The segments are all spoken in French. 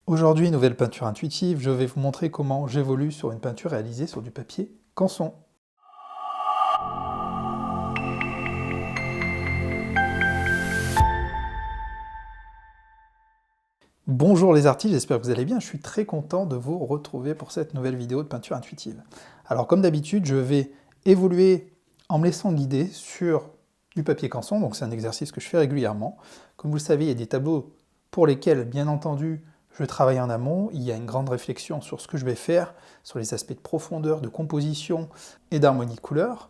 Aujourd'hui, nouvelle peinture intuitive, je vais vous montrer comment j'évolue sur une peinture réalisée sur du papier Canson. Bonjour les artistes, j'espère que vous allez bien, je suis très content de vous retrouver pour cette nouvelle vidéo de peinture intuitive. Alors comme d'habitude, je vais évoluer en me laissant guider sur du papier Canson, donc c'est un exercice que je fais régulièrement. Comme vous le savez, il y a des tableaux pour lesquels, bien entendu, je travaille en amont, il y a une grande réflexion sur ce que je vais faire, sur les aspects de profondeur, de composition et d'harmonie de couleur.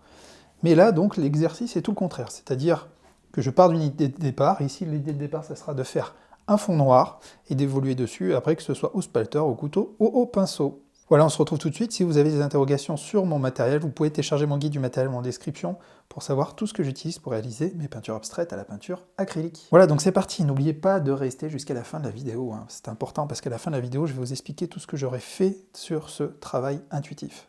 Mais là, donc, l'exercice est tout le contraire, c'est-à-dire que je pars d'une idée de départ, et ici l'idée de départ, ça sera de faire un fond noir, et d'évoluer dessus, après que ce soit au spalter, au couteau ou au pinceau. Voilà, on se retrouve tout de suite. Si vous avez des interrogations sur mon matériel, vous pouvez télécharger mon guide du matériel en description pour savoir tout ce que j'utilise pour réaliser mes peintures abstraites à la peinture acrylique. Voilà, donc c'est parti. N'oubliez pas de rester jusqu'à la fin de la vidéo, hein. C'est important parce qu'à la fin de la vidéo, je vais vous expliquer tout ce que j'aurai fait sur ce travail intuitif.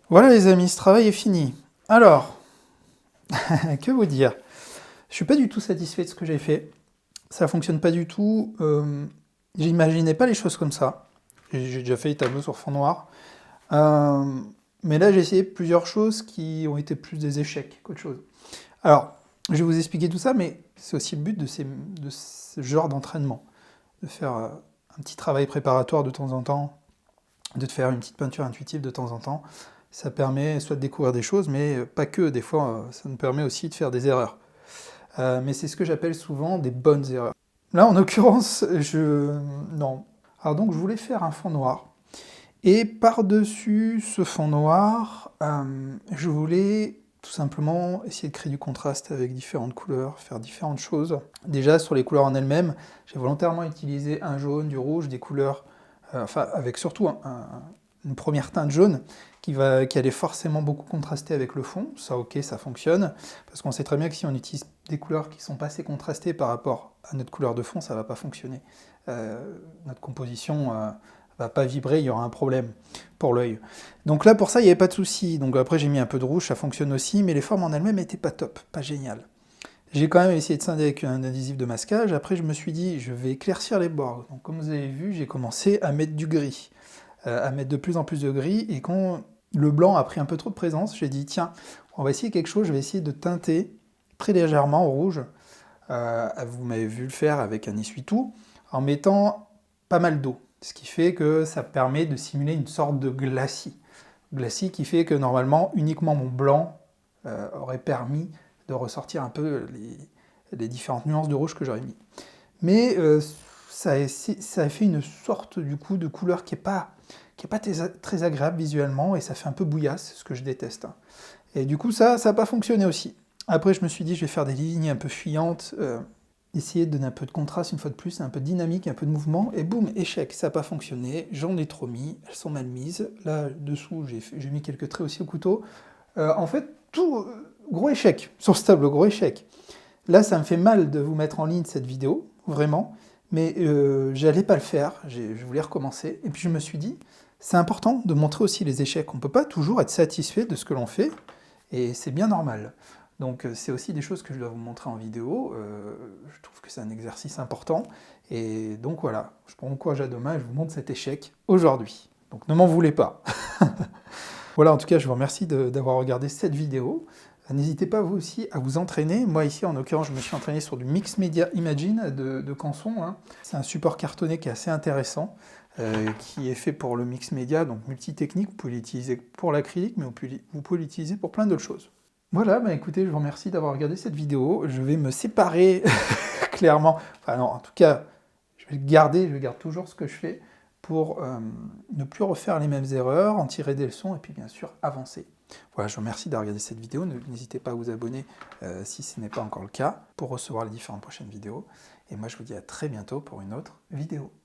Voilà les amis, ce travail est fini. Alors, que vous dire? Je suis pas du tout satisfait de ce que j'ai fait. Ça fonctionne pas du tout. J'imaginais pas les choses comme ça. J'ai déjà fait les tableaux sur fond noir. Mais là, j'ai essayé plusieurs choses qui ont été plus des échecs qu'autre chose. Alors, je vais vous expliquer tout ça, mais c'est aussi le but de ce genre d'entraînement. De faire un petit travail préparatoire de temps en temps, de faire une petite peinture intuitive de temps en temps. Ça permet soit de découvrir des choses, mais pas que. Des fois, ça nous permet aussi de faire des erreurs. Mais c'est ce que j'appelle souvent des bonnes erreurs. Là, en l'occurrence, non. Alors donc, je voulais faire un fond noir. Et par-dessus ce fond noir, je voulais tout simplement essayer de créer du contraste avec différentes couleurs, faire différentes choses. Déjà, sur les couleurs en elles-mêmes, j'ai volontairement utilisé un jaune, du rouge, des couleurs, enfin, avec surtout une première teinte jaune qui allait forcément beaucoup contraster avec le fond. Ça, ok, ça fonctionne, parce qu'on sait très bien que si on utilise des couleurs qui ne sont pas assez contrastées par rapport à notre couleur de fond, ça ne va pas fonctionner. Notre composition va pas vibrer, il y aura un problème pour l'œil. Donc là, pour ça, il n'y avait pas de souci. Donc après, j'ai mis un peu de rouge, ça fonctionne aussi, mais les formes en elles-mêmes n'étaient pas top, pas géniales. J'ai quand même essayé de scinder avec un adhésif de masquage. Après, je me suis dit, je vais éclaircir les bords. Donc comme vous avez vu, j'ai commencé à mettre du gris, à mettre de plus en plus de gris. Et quand le blanc a pris un peu trop de présence, j'ai dit, tiens, on va essayer quelque chose, je vais essayer de teinter très légèrement au rouge. Vous m'avez vu le faire avec un essuie-tout, en mettant pas mal d'eau. Ce qui fait que ça permet de simuler une sorte de glacis. Glacis qui fait que normalement, uniquement mon blanc aurait permis de ressortir un peu les différentes nuances de rouge que j'aurais mis. Mais ça a fait une sorte du coup de couleur qui n'est pas très agréable visuellement, et ça fait un peu bouillasse, ce que je déteste. Et du coup, ça n'a pas fonctionné aussi. Après, je me suis dit, je vais faire des lignes un peu fuyantes, essayer de donner un peu de contraste une fois de plus, un peu de dynamique, un peu de mouvement, et boum, échec, ça n'a pas fonctionné, j'en ai trop mis, elles sont mal mises. Là, dessous, j'ai mis quelques traits aussi au couteau. En fait, tout, gros échec sur ce tableau, gros échec. Là, ça me fait mal de vous mettre en ligne cette vidéo, vraiment, mais j'allais pas le faire, je voulais recommencer, et puis je me suis dit, c'est important de montrer aussi les échecs, on peut pas toujours être satisfait de ce que l'on fait, et c'est bien normal. Donc c'est aussi des choses que je dois vous montrer en vidéo, je trouve que c'est un exercice important, et donc voilà, je prends mon courage à deux mains et je vous montre cet échec aujourd'hui. Donc ne m'en voulez pas. Voilà, en tout cas, je vous remercie d'avoir regardé cette vidéo. N'hésitez pas vous aussi à vous entraîner. Moi ici, en l'occurrence, je me suis entraîné sur du Mix Media Imagine de Canson. Hein. C'est un support cartonné qui est assez intéressant, qui est fait pour le mix média, donc multi-technique. Vous pouvez l'utiliser pour l'acrylique, mais vous pouvez l'utiliser pour plein d'autres choses. Voilà, bah écoutez, je vous remercie d'avoir regardé cette vidéo. Je vais me séparer clairement. Enfin non, en tout cas, je garde toujours ce que je fais pour ne plus refaire les mêmes erreurs, en tirer des leçons et puis bien sûr avancer. Voilà, je vous remercie d'avoir regardé cette vidéo. N'hésitez pas à vous abonner si ce n'est pas encore le cas pour recevoir les différentes prochaines vidéos. Et moi, je vous dis à très bientôt pour une autre vidéo.